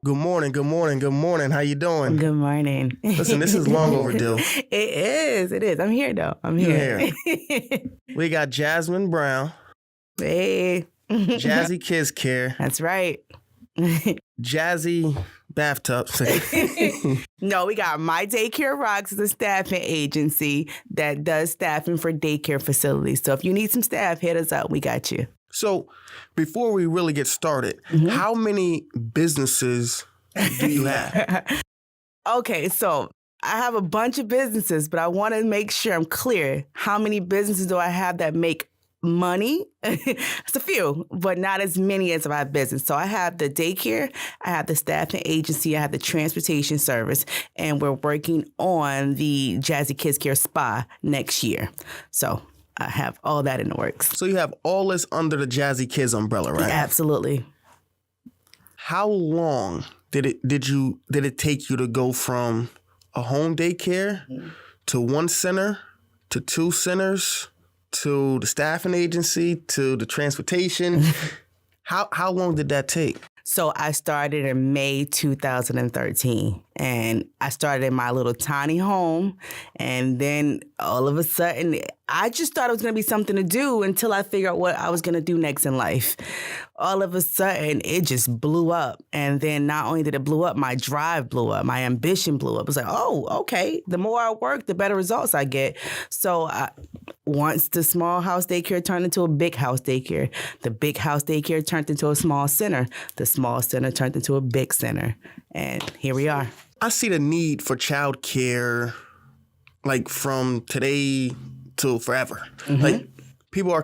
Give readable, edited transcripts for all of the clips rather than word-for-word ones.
Good morning, good morning, good morning. How you doing? Good morning. Listen, this is long overdue. It is. I'm here, though. I'm You here. We got Jazmin Brown, Hey. Jazzy Kids Care, That's right. Jazzy Bathtubs. No, we got My Daycare Rocks, the staffing agency that does staffing for daycare facilities. So if you need some staff, hit us up. We got you. So before we really get started, how many businesses do you have? Okay, so I have a bunch of businesses, but I want to make sure I'm clear. How many businesses do I have that make money? It's a few, but not as many as I have business. So I have the daycare, I have the staffing agency, I have the transportation service, and we're working on the Jazzy Kids Care spa next year. So I have all that in the works. So you have all this under the Jazzy Kids umbrella, right? Absolutely. How long did it take you to go from a home daycare to one center to two centers to the staffing agency to the transportation? How long did that take? So I started in May 2013, and I started in my little tiny home, and then all of a sudden, I just thought it was going to be something to do until I figured out what I was going to do next in life. All of a sudden, it just blew up, and then not only did it blow up, my drive blew up, my ambition blew up. It was like, oh, okay, the more I work, the better results I get. So once the small house daycare turned into a big house daycare, the big house daycare turned into a small center, the small center turned into a big center, and here we are. I see the need for childcare, like from today till forever. Like people are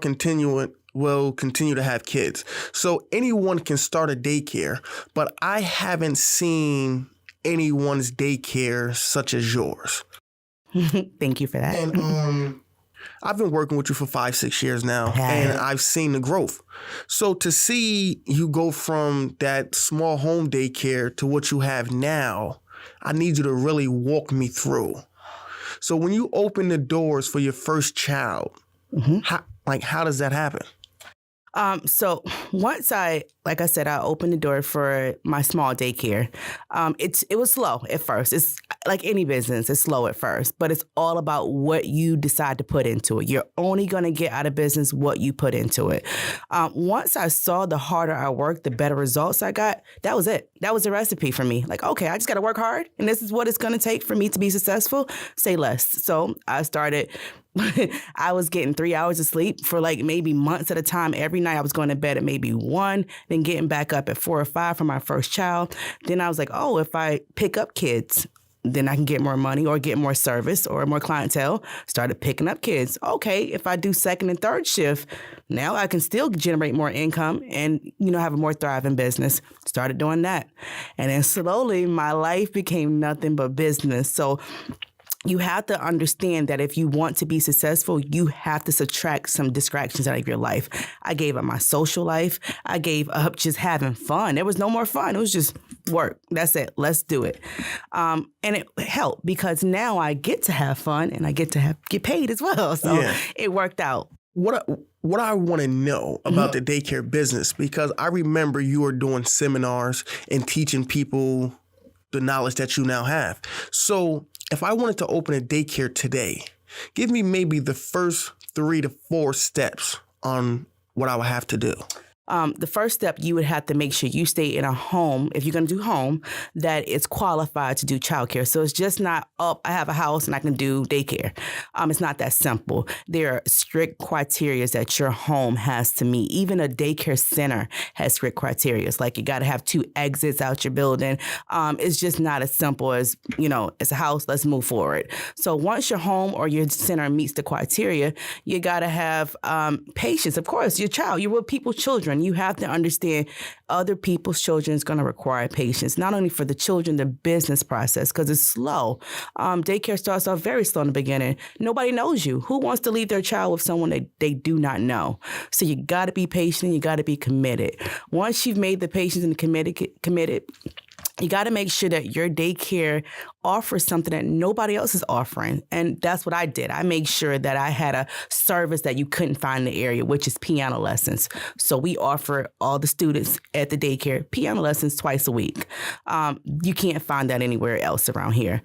will continue to have kids. So anyone can start a daycare, but I haven't seen anyone's daycare such as yours. Thank you for that. And I've been working with you for 5-6 years now, and I've seen the growth. So to see you go from that small home daycare to what you have now, I need you to really walk me through. So when you open the doors for your first child, how does that happen? So once like I said, I opened the door for my small daycare. It was slow at first. It's like any business, it's slow at first, but it's all about what you decide to put into it. You're only going to get out of business what you put into it. Once I saw the harder I worked, the better results I got, that was it. That was a recipe for me. Like, okay, I just got to work hard, and this is what it's going to take for me to be successful. Say less. So I started I was getting 3 hours of sleep for like maybe months at a time. Every night I was going to bed at maybe 1, then getting back up at 4 or 5 for my first child. Then I was like, oh, if I pick up kids, then I can get more money or get more service or more clientele. Started picking up kids. Okay, if I do second and third shift, now I can still generate more income and, have a more thriving business. Started doing that. And then slowly my life became nothing but business. So you have to understand that if you want to be successful, you have to subtract some distractions out of your life. I gave up my social life. I gave up just having fun. There was no more fun. It was just work. That's it. Let's do it. And it helped because now I get to have fun and I get to get paid as well. So It worked out. What I want to know about the daycare business, because I remember you were doing seminars and teaching people the knowledge that you now have. So if I wanted to open a daycare today, give me maybe the first 3 to 4 steps on what I would have to do. The first step, you would have to make sure you stay in a home, if you're going to do home, that it's qualified to do childcare. So it's just not, I have a house and I can do daycare. It's not that simple. There are strict criteria that your home has to meet. Even a daycare center has strict criteria. Like you got to have 2 exits out your building. It's just not as simple as, it's a house, let's move forward. So once your home or your center meets the criteria, you got to have patience. Of course, your child, you're with people's children. You have to understand other people's children is going to require patience, not only for the children, the business process, because it's slow. Daycare starts off very slow in the beginning. Nobody knows you. Who wants to leave their child with someone that they do not know? So you got to be patient. You got to be committed. Once you've made the patience and committed, you got to make sure that your daycare offer something that nobody else is offering. And that's what I did. I made sure that I had a service that you couldn't find in the area, which is piano lessons. So we offer all the students at the daycare piano lessons twice a week. You can't find that anywhere else around here.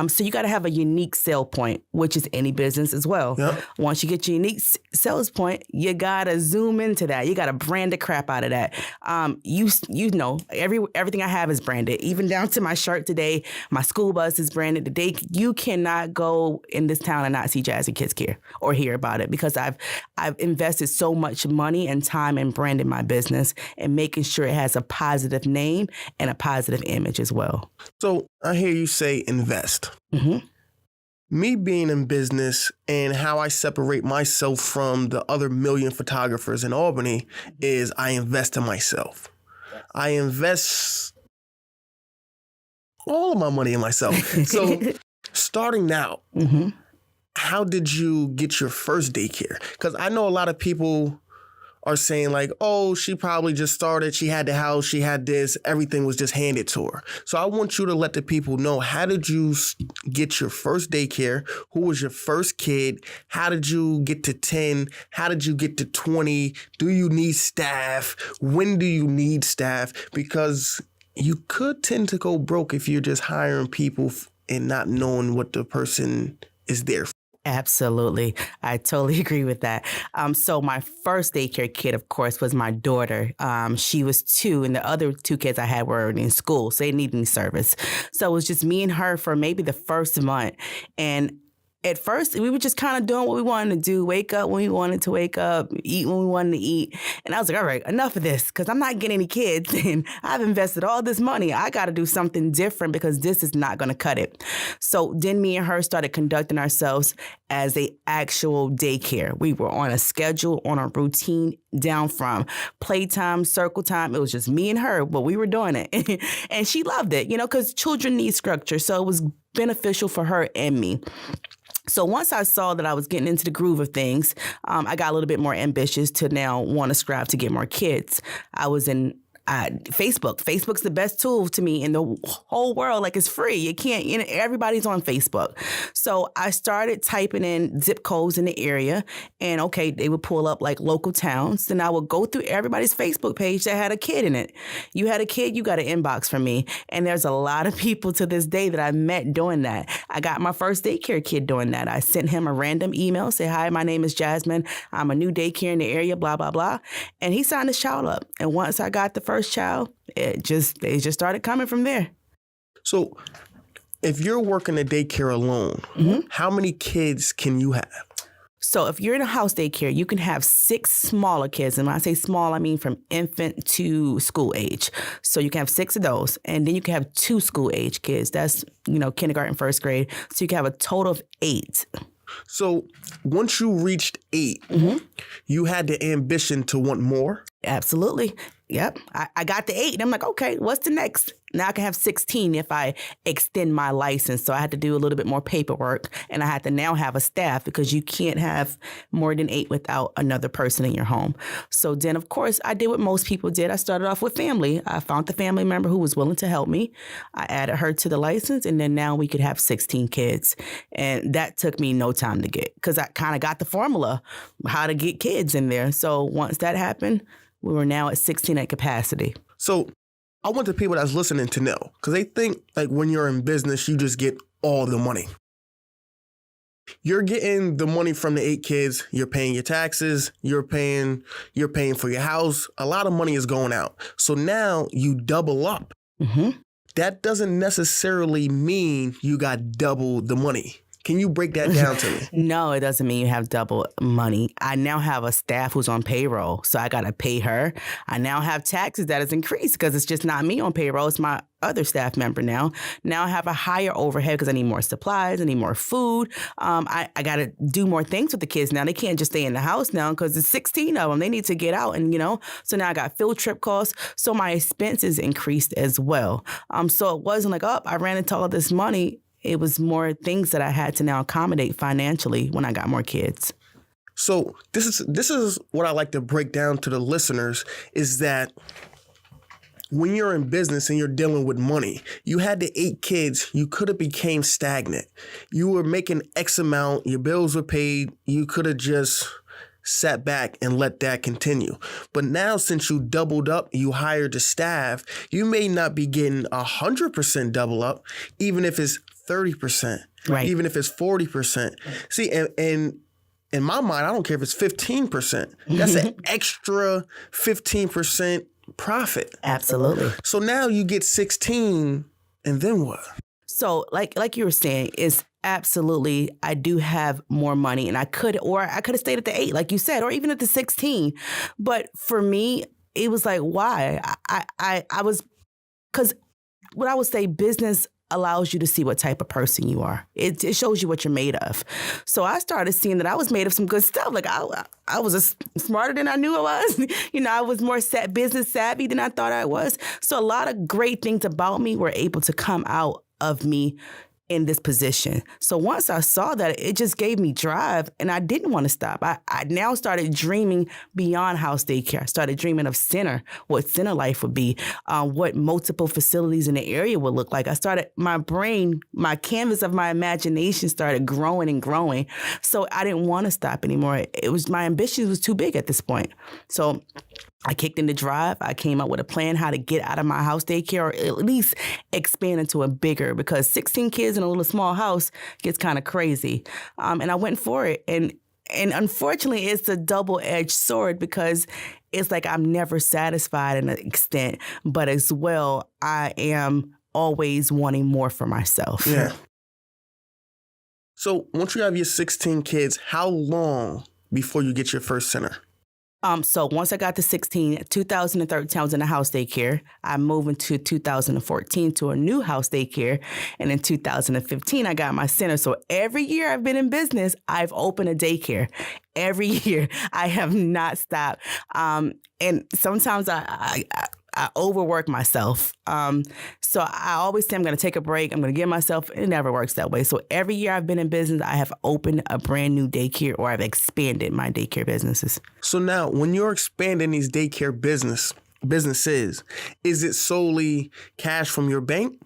So you got to have a unique sale point, which is any business as well. Yep. Once you get your unique sales point, you got to zoom into that. You got to brand the crap out of that. You know, everything I have is branded, even down to my shirt today. My school bus is branded today. You cannot go in this town and not see Jazzy Kids Care or hear about it, because I've invested so much money and time in branding my business and making sure it has a positive name and a positive image as well. So I hear you say invest. Mm-hmm. Me being in business and how I separate myself from the other million photographers in Albany is I invest in myself. I invest all of my money in myself. So starting now, mm-hmm. How did you get your first daycare? Because I know a lot of people are saying like, oh, she probably just started. She had the house. She had this. Everything was just handed to her. So I want you to let the people know, how did you get your first daycare? Who was your first kid? How did you get to 10? How did you get to 20? Do you need staff? When do you need staff? Because you could tend to go broke if you're just hiring people and not knowing what the person is there for. Absolutely. I totally agree with that. So my first daycare kid, of course, was my daughter. She was 2, and the other 2 kids I had were in school, so they needed service. So it was just me and her for maybe the first month. And at first, we were just kind of doing what we wanted to do, wake up when we wanted to wake up, eat when we wanted to eat. And I was like, all right, enough of this, because I'm not getting any kids and I've invested all this money. I got to do something different because this is not going to cut it. So then me and her started conducting ourselves as a actual daycare. We were on a schedule, on a routine, down from playtime, circle time. It was just me and her, but we were doing it. And she loved it, you know, because children need structure. So it was beneficial for her and me. So once I saw that I was getting into the groove of things, I got a little bit more ambitious to now want to strive to get more kids. I was in Facebook. Facebook's the best tool to me in the whole world. Like, it's free. You can't, you know, everybody's on Facebook. So I started typing in zip codes in the area, and okay, they would pull up like local towns. Then I would go through everybody's Facebook page that had a kid in it. You had a kid, you got an inbox from me. And there's a lot of people to this day that I met doing that. I got my first daycare kid doing that. I sent him a random email, say, hi, my name is Jazmin. I'm a new daycare in the area, blah, blah, blah. And he signed his child up. And once I got the first child, they just started coming from there. So if you're working a daycare alone, mm-hmm. How many kids can you have? So if you're in a house daycare, you can have 6 smaller kids. And when I say small, I mean from infant to school age. So you can have 6 of those. And then you can have 2 school age kids. That's, you know, kindergarten, first grade. So you can have a total of 8. So once you reached 8, mm-hmm. You had the ambition to want more? Absolutely. Yep. I got the 8 and I'm like, okay, what's the next? Now I can have 16 if I extend my license. So I had to do a little bit more paperwork, and I had to now have a staff, because you can't have more than 8 without another person in your home. So then, of course, I did what most people did. I started off with family. I found the family member who was willing to help me. I added her to the license, and then now we could have 16 kids. And that took me no time to get, because I kind of got the formula, how to get kids in there. So once that happened, we were now at 16 at capacity. So I want the people that's listening to know, because they think like when you're in business, you just get all the money. You're getting the money from the 8 kids. You're paying your taxes. You're paying for your house. A lot of money is going out. So now you double up. Mm-hmm. That doesn't necessarily mean you got double the money. Can you break that down to me? No, it doesn't mean you have double money. I now have a staff who's on payroll, so I got to pay her. I now have taxes that has increased because it's just not me on payroll. It's my other staff member now. Now I have a higher overhead because I need more supplies. I need more food. I got to do more things with the kids now. They can't just stay in the house now because there's 16 of them. They need to get out, and, you know, so now I got field trip costs. So my expenses increased as well. So it wasn't like, oh, I ran into all this money. It was more things that I had to now accommodate financially when I got more kids. So this is what I like to break down to the listeners, is that when you're in business and you're dealing with money, you had the 8 kids, you could have became stagnant. You were making X amount, your bills were paid, you could have just sat back and let that continue. But now since you doubled up, you hired the staff, you may not be getting 100% double up, even if it's 30%, right? Even if it's 40%. See, and in my mind, I don't care if it's 15%. That's an extra 15% profit. Absolutely. So now you get 16, and then what? So like you were saying, is absolutely, I do have more money, and I could have stayed at the 8, like you said, or even at the 16. But for me, it was like, why? I was, because what I would say, business allows you to see what type of person you are. It shows you what you're made of. So I started seeing that I was made of some good stuff. Like I was smarter than I knew I was. I was more business savvy than I thought I was. So a lot of great things about me were able to come out of me in this position. So once I saw that, it just gave me drive, and I didn't want to stop. I now started dreaming beyond house daycare. I started dreaming of center, what center life would be, what multiple facilities in the area would look like. My brain, my canvas of my imagination started growing and growing. So I didn't want to stop anymore. My ambition was too big at this point. So I kicked in the drive. I came up with a plan how to get out of my house daycare, or at least expand into a bigger, because 16 kids in a little small house gets kind of crazy. And I went for it. And unfortunately, it's a double-edged sword, because it's like I'm never satisfied in an extent, but as well, I am always wanting more for myself. Yeah. So once you have your 16 kids, how long before you get your first center? So once I got to 16, 2013, I was in a house daycare. I moved into 2014 to a new house daycare. And in 2015, I got my center. So every year I've been in business, I've opened a daycare. Every year I have not stopped. And sometimes I overwork myself. So I always say I'm going to take a break. I'm going to give myself, it never works that way. So every year I've been in business, I have opened a brand new daycare, or I've expanded my daycare businesses. So now when you're expanding these daycare businesses, is it solely cash from your bank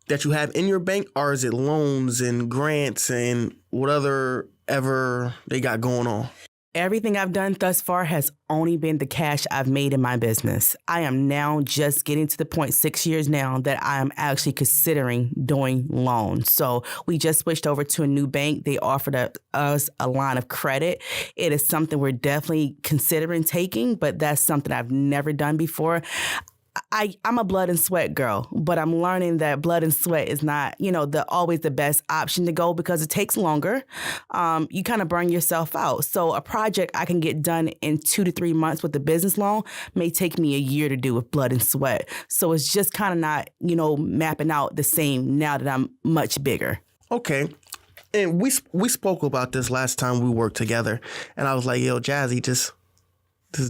that you have in your bank, or is it loans and grants and whatever ever they got going on? Everything I've done thus far has only been the cash I've made in my business. I am now just getting to the point, 6 years now, that I am actually considering doing loans. So we just switched over to a new bank. They offered us a line of credit. It is something we're definitely considering taking, but that's something I've never done before. I'm a blood and sweat girl, but I'm learning that blood and sweat is not, always the best option to go, because it takes longer. You kind of burn yourself out. So a project I can get done in 2 to 3 months with a business loan may take me a year to do with blood and sweat. So it's just kind of not, mapping out the same now that I'm much bigger. Okay. And we spoke about this last time we worked together, and I was like, yo, Jazzy, just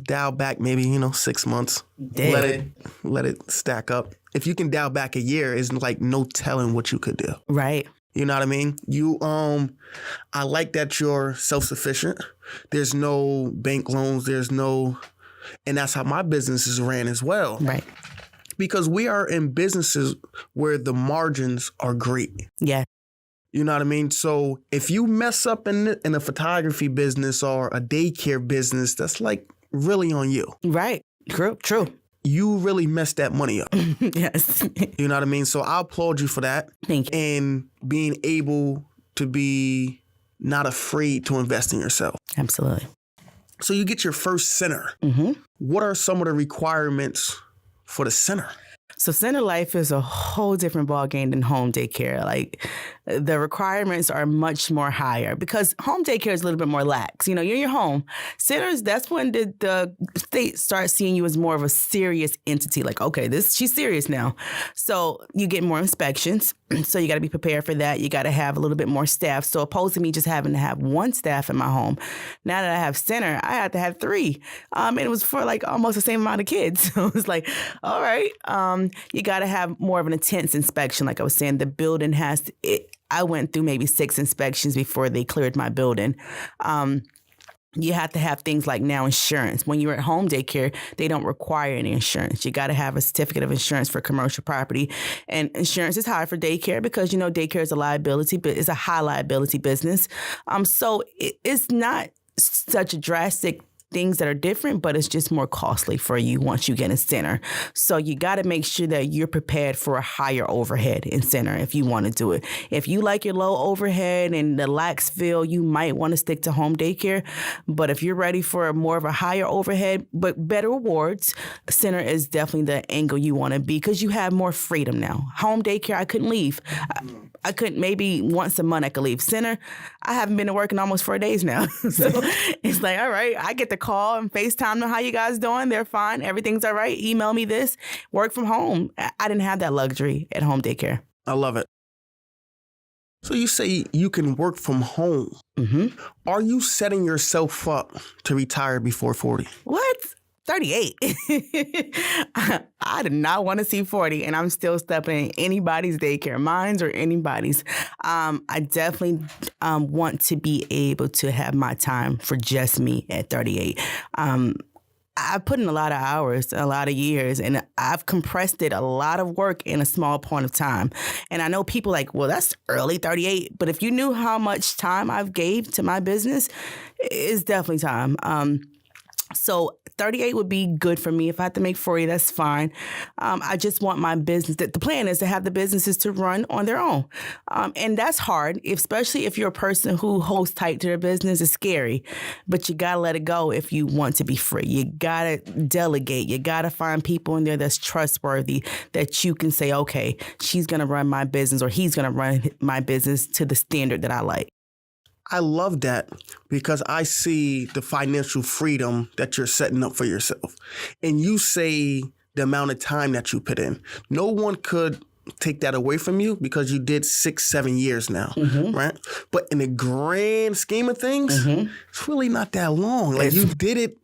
dial back maybe, 6 months. Let it stack up. If you can dial back a year, it's like no telling what you could do. Right. You know what I mean? I like that you're self-sufficient. There's no bank loans. And that's how my businesses ran as well. Right. Because we are in businesses where the margins are great. Yeah. You know what I mean? So if you mess up in a photography business or a daycare business, that's like really on you. Right. True. You really messed that money up. Yes. You know what I mean? So I applaud you for that. Thank you. And being able to be not afraid to invest in yourself. Absolutely. So you get your first center. Mm-hmm. What are some of the requirements for the center? So center life is a whole different ballgame than home daycare. Like, the requirements are much more higher, because home daycare is a little bit more lax. You're in your home. Centers, that's when the state starts seeing you as more of a serious entity. Like, okay, she's serious now. So you get more inspections. So you got to be prepared for that. You got to have a little bit more staff. So opposed to me just having to have one staff in my home, now that I have center, I had to have 3. And it was for like almost the same amount of kids. So it was like, all right, you got to have more of an intense inspection. Like I was saying, the building I went through maybe 6 inspections before they cleared my building. You have to have things like now insurance. When you're at home daycare, they don't require any insurance. You got to have a certificate of insurance for commercial property. And insurance is high for daycare because, daycare is a liability, but it's a high liability business. So it's not such a drastic things that are different, but it's just more costly for you once you get in center. So you got to make sure that you're prepared for a higher overhead in center if you want to do it. If you like your low overhead and the lax feel, you might want to stick to home daycare. But if you're ready for more of a higher overhead, but better rewards, center is definitely the angle you want to be because you have more freedom now. Home daycare, I couldn't leave. I couldn't, maybe once a month I could leave. Center, I haven't been to work in almost 4 days now. So it's like, all right, I get to call and FaceTime them. How you guys doing? They're fine. Everything's all right. Email me this. Work from home. I didn't have that luxury at home daycare. I love it. So you say you can work from home. Mm-hmm. Are you setting yourself up to retire before 40? What? 38. I did not want to see 40, and I'm still stepping in anybody's daycare, mine's or anybody's. I definitely want to be able to have my time for just me at 38. I put in a lot of hours, a lot of years, and I've compressed it a lot of work in a small point of time. And I know people like, well, that's early 38. But if you knew how much time I've gave to my business, it's definitely time. So 38 would be good for me. If I have to make 40, that's fine. I just want my business. The plan is to have the businesses to run on their own. And that's hard, especially if you're a person who holds tight to their business. It's scary, but you got to let it go if you want to be free. You got to delegate. You got to find people in there that's trustworthy that you can say, okay, she's going to run my business or he's going to run my business to the standard that I like. I love that because I see the financial freedom that you're setting up for yourself. And you say the amount of time that you put in. No one could take that away from you because you did 6-7 years now, right? But in the grand scheme of things, it's really not that long. Like you did it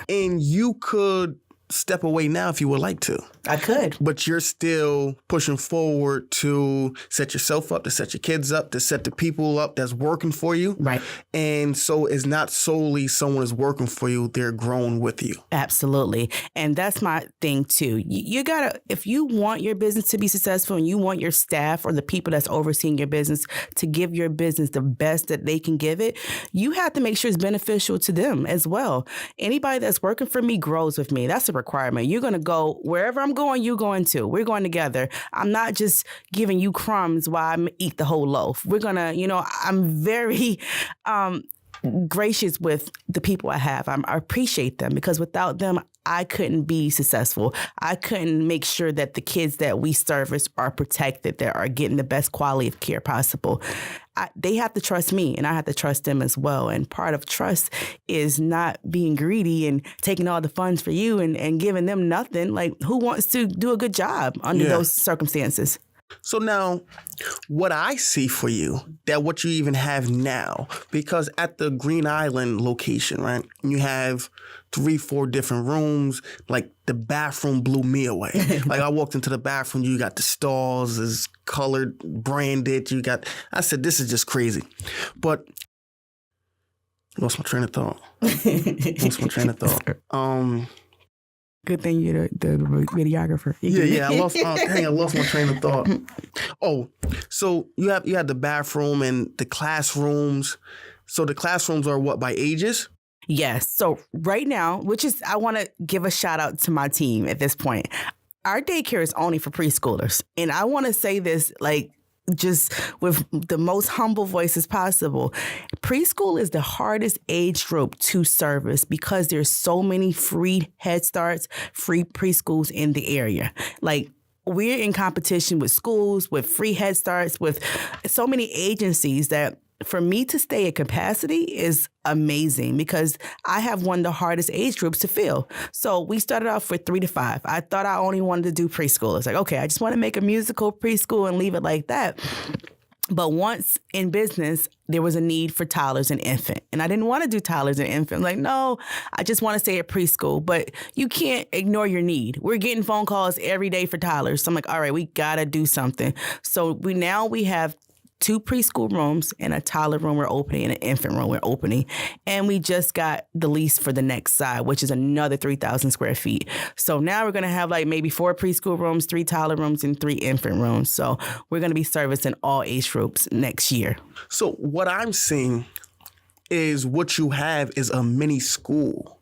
and you could step away now if you would like to. I could. But you're still pushing forward to set yourself up, to set your kids up, to set the people up that's working for you. Right. And so it's not solely someone is working for you, they're growing with you. Absolutely. And that's my thing too. You gotta, if you want your business to be successful and you want your staff or the people that's overseeing your business to give your business the best that they can give it, you have to make sure it's beneficial to them as well. Anybody that's working for me grows with me. That's a requirement. You're going to go wherever I'm going, you're going to. We're going together. I'm not just giving you crumbs while I eat the whole loaf. We're going to, I'm very gracious with the people I have. I appreciate them because without them, I couldn't be successful. I couldn't make sure that the kids that we service are protected, that are getting the best quality of care possible. They have to trust me and I have to trust them as well. And part of trust is not being greedy and taking all the funds for you and giving them nothing. Like, who wants to do a good job under those circumstances? So now, what I see for you, that what you even have now, because at the Green Island location, right, you have 3-4 different rooms, like the bathroom blew me away. Like I walked into the bathroom, you got the stalls is colored, branded, I said, this is just crazy. But lost my train of thought. Good thing you're the videographer. Yeah. I lost my train of thought. Oh, so you had the bathroom and the classrooms. So the classrooms are what, by ages? Yes. So right now, I want to give a shout out to my team at this point. Our daycare is only for preschoolers. And I want to say this just with the most humble voices possible. Preschool is the hardest age group to service because there's so many free Head Starts, free preschools in the area. Like, we're in competition with schools, with free Head Starts, with so many agencies that for me to stay at capacity is amazing because I have one of the hardest age groups to fill. So we started off with 3 to 5. I thought I only wanted to do preschool. It's like, okay, I just want to make a musical preschool and leave it like that. But once in business, there was a need for toddlers and infant. And I didn't want to do toddlers and infant. I'm like, no, I just want to stay at preschool. But you can't ignore your need. We're getting phone calls every day for toddlers. So I'm like, all right, we got to do something. So we have 2 preschool rooms and a toddler room we're opening and an infant room we're opening. And we just got the lease for the next side, which is another 3,000 square feet. So now we're going to have like maybe 4 preschool rooms, 3 toddler rooms, and 3 infant rooms. So we're going to be servicing all age groups next year. So what I'm seeing is what you have is a mini school.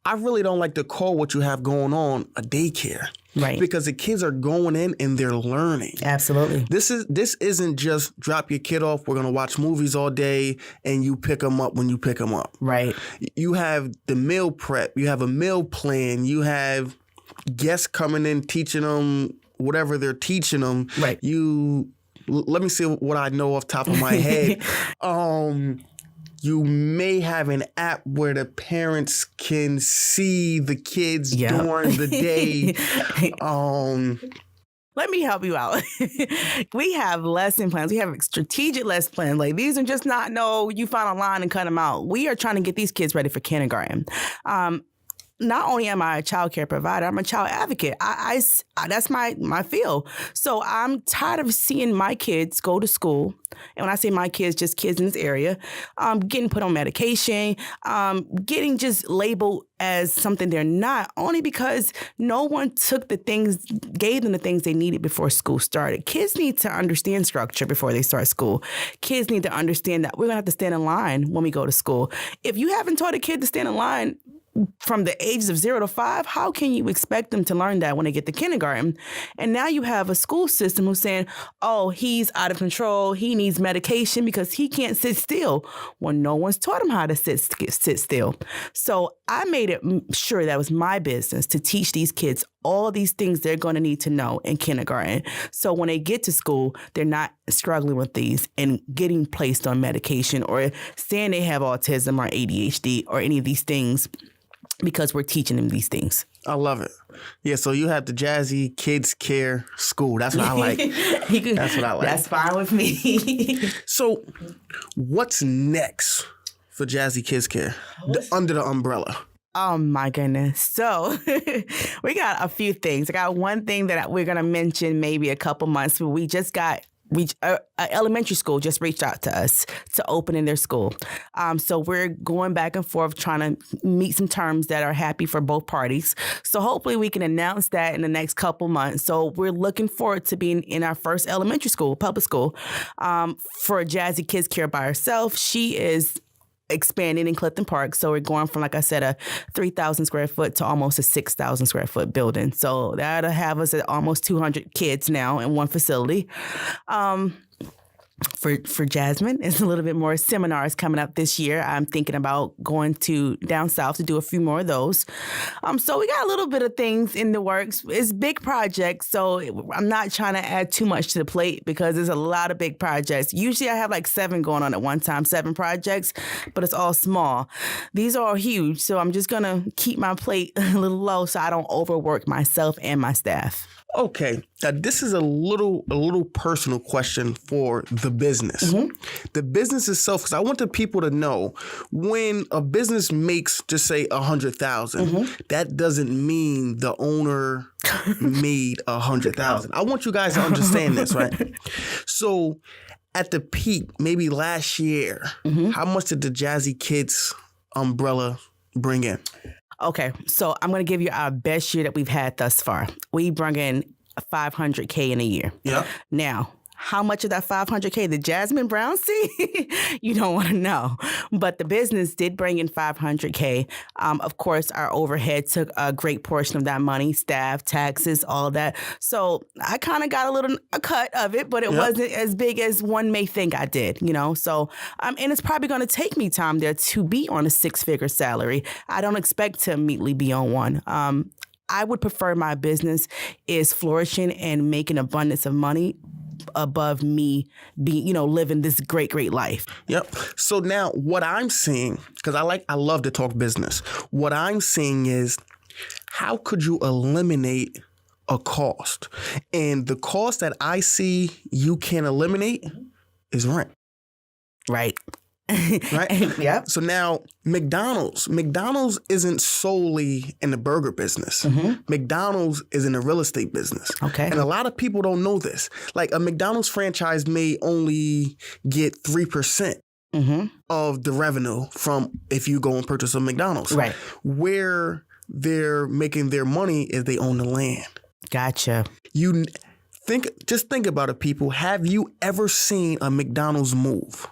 I really don't like to call what you have going on a daycare. Right. Because the kids are going in and they're learning. Absolutely. This isn't just drop your kid off, we're going to watch movies all day, and you pick them up when you pick them up. Right. You have the meal prep. You have a meal plan. You have guests coming in teaching them whatever they're teaching them. Right. Let me see what I know off the top of my head. You may have an app where the parents can see the kids during the day. Let me help you out. We have lesson plans. We have strategic lesson plans. Like, these are just not, no, you find online and cut them out. We are trying to get these kids ready for kindergarten. Not only am I a child care provider, I'm a child advocate. That's my field. So I'm tired of seeing my kids go to school. And when I say my kids, just kids in this area, getting put on medication, getting just labeled as something they're not, only because no one gave them the things they needed before school started. Kids need to understand structure before they start school. Kids need to understand that we're going to have to stand in line when we go to school. If you haven't taught a kid to stand in line from the ages of 0 to 5, how can you expect them to learn that when they get to kindergarten? And now you have a school system who's saying, oh, he's out of control. He needs medication because he can't sit still. Well, no one's taught him how to sit still. So I made it sure that was my business to teach these kids all these things they're going to need to know in kindergarten. So when they get to school, they're not struggling with these and getting placed on medication or saying they have autism or ADHD or any of these things, because we're teaching them these things. I love it. Yeah, so you have the Jazzy Kids Care School. That's what I like. That's what I like. That's fine with me. So what's next for Jazzy Kids Care under the umbrella? Oh, my goodness. So we got a few things. I got one thing that we're going to mention maybe a couple months. We just got elementary school just reached out to us to open in their school. So we're going back and forth trying to meet some terms that are happy for both parties. So hopefully we can announce that in the next couple months. So we're looking forward to being in our first elementary school, public school. For Jazzy Kids Care by herself, she is expanding in Clifton Park. So we're going from, like I said, a 3,000 square foot to almost a 6,000 square foot building. So that'll have us at almost 200 kids now in one facility. For Jazmin, it's a little bit more seminars coming up this year. I'm thinking about going to down south to do a few more of those. So we got a little bit of things in the works. It's big projects, so I'm not trying to add too much to the plate because there's a lot of big projects. Usually I have like 7 going on at one time, 7 projects, but it's all small. These are all huge, so I'm just going to keep my plate a little low so I don't overwork myself and my staff. Okay, now this is a little personal question for the business. Mm-hmm. The business itself, because I want the people to know when a business makes, just say, 100,000, mm-hmm. that doesn't mean the owner made 100,000. I want you guys to understand this, right? So at the peak, maybe last year, mm-hmm. how much did the Jazzy Kids umbrella bring in? Okay, so I'm going to give you our best year that we've had thus far. We brought in $500K in a year. Yeah. Now, how much of that $500K did Jazmin Brown see? You don't want to know. But the business did bring in $500K. Of course, our overhead took a great portion of that money, staff, taxes, all of that. So I kind of got a cut of it, but it wasn't as big as one may think I did, you know? So, and it's probably going to take me time there to be on a 6-figure salary. I don't expect to immediately be on one. I would prefer my business is flourishing and making abundance of money above me being, living this great life. Yep. So now what I'm seeing, because I love to talk business. What I'm seeing is, how could you eliminate a cost? And the cost that I see you can eliminate is rent. Right. Right? Yep. So now McDonald's isn't solely in the burger business. McDonald's is in the real estate business. Okay. And a lot of people don't know this. Like a McDonald's franchise may only get 3% of the revenue from if you go and purchase a McDonald's. Right. Where they're making their money is they own the land. Gotcha. Just think about it, people. Have you ever seen a McDonald's move?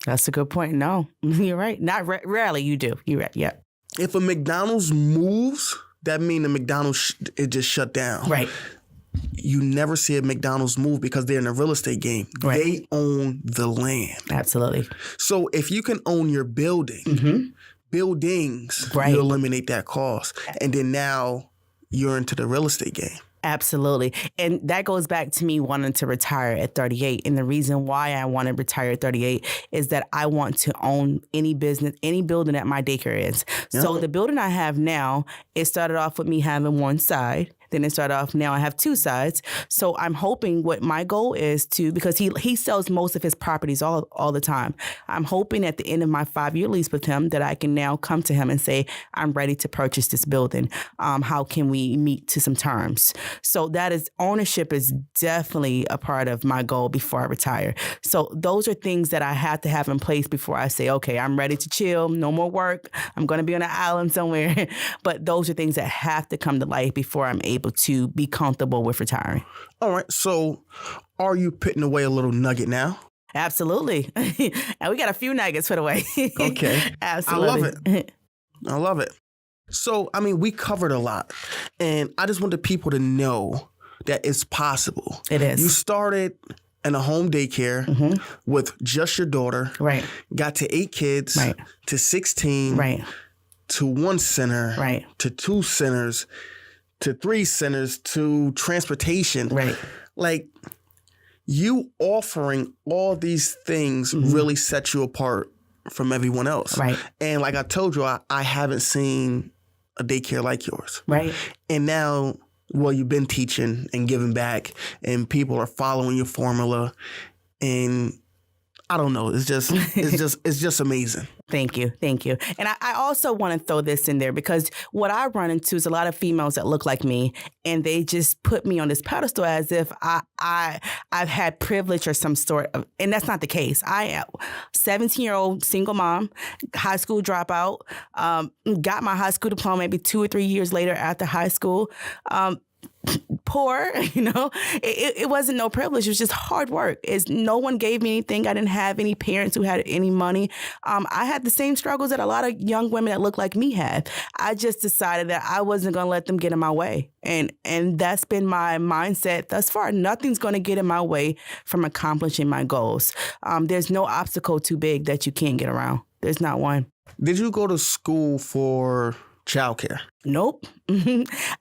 That's a good point. No, you're right. Not rarely you do. You're right. Yeah. If a McDonald's moves, that means the McDonald's it just shut down. Right. You never see a McDonald's move because they're in a real estate game. Right. They own the land. Absolutely. So if you can own your buildings, Right. you eliminate that cost. And then now you're into the real estate game. Absolutely. And that goes back to me wanting to retire at 38. And the reason why I want to retire at 38 is that I want to own any business, any building that my daycare is. Yeah. So the building I have now, it started off with me having one side. Then it started off, now I have two sides. So I'm hoping what my goal is to, because he sells most of his properties all the time. I'm hoping at the end of my 5-year lease with him that I can now come to him and say, I'm ready to purchase this building. How can we meet to some terms? So ownership is definitely a part of my goal before I retire. So those are things that I have to have in place before I say, okay, I'm ready to chill, no more work. I'm going to be on an island somewhere. But those are things that have to come to life before I'm able to be comfortable with retiring. All right. So are you putting away a little nugget now? Absolutely. And we got a few nuggets put away. Okay. Absolutely. I love it. I love it. So, I mean, we covered a lot. And I just want the people to know that it's possible. It is. You started in a home daycare with just your daughter. Right. Got to 8 kids. Right. To 16. Right. To 1 center. Right. To 2 centers. To 3 centers, to transportation. Right. Like, you offering all these things really set you apart from everyone else. Right. And like I told you, I haven't seen a daycare like yours. Right. And now, well, you've been teaching and giving back, and people are following your formula, and I don't know. It's just amazing. Thank you. Thank you. And I also want to throw this in there because what I run into is a lot of females that look like me and they just put me on this pedestal as if I've had privilege or some sort of, and that's not the case. I am 17-year-old single mom, high school dropout, got my high school diploma maybe 2 or 3 years later after high school. Poor, it wasn't no privilege. It was just hard work. No one gave me anything. I didn't have any parents who had any money. I had the same struggles that a lot of young women that look like me had. I just decided that I wasn't going to let them get in my way. And that's been my mindset thus far. Nothing's going to get in my way from accomplishing my goals. There's no obstacle too big that you can't get around. There's not one. Did you go to school for childcare? Nope.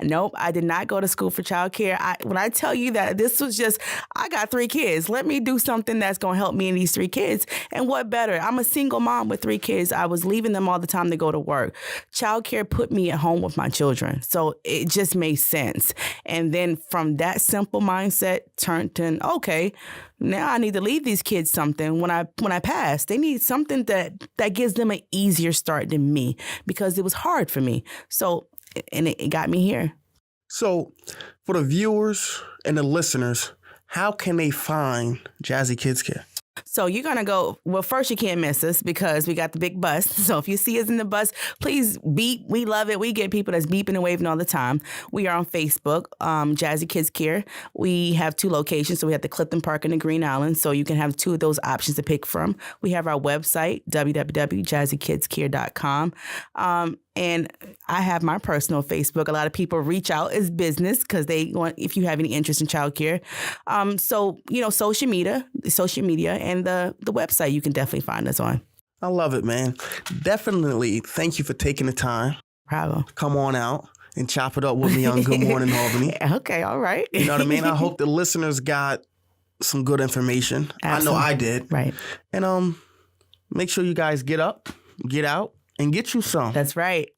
Nope. I did not go to school for childcare. When I tell you that this was just, I got 3 kids. Let me do something that's going to help me and these 3 kids. And what better? I'm a single mom with 3 kids. I was leaving them all the time to go to work. Childcare put me at home with my children. So it just made sense. And then from that simple mindset turned to, okay, now I need to leave these kids something when I pass. They need something that gives them an easier start than me because it was hard for me. So, and it got me here. So for the viewers and the listeners, how can they find Jazzy Kids Care? So you're going to go, well, first you can't miss us because we got the big bus. So if you see us in the bus, please beep. We love it. We get people that's beeping and waving all the time. We are on Facebook, Jazzy Kids Care. We have 2 locations. So we have the Clifton Park and the Green Island. So you can have 2 of those options to pick from. We have our website, www.jazzykidscare.com. And I have my personal Facebook. A lot of people reach out as business because they want, if you have any interest in childcare. So, social media and the website you can definitely find us on. I love it, man. Definitely. Thank you for taking the time. Bravo. Come on out and chop it up with me on Good Morning Albany. Okay. All right. You know what I mean? I hope the listeners got some good information. Absolutely. I know I did. Right. And make sure you guys get up, get out, and get you some. That's right.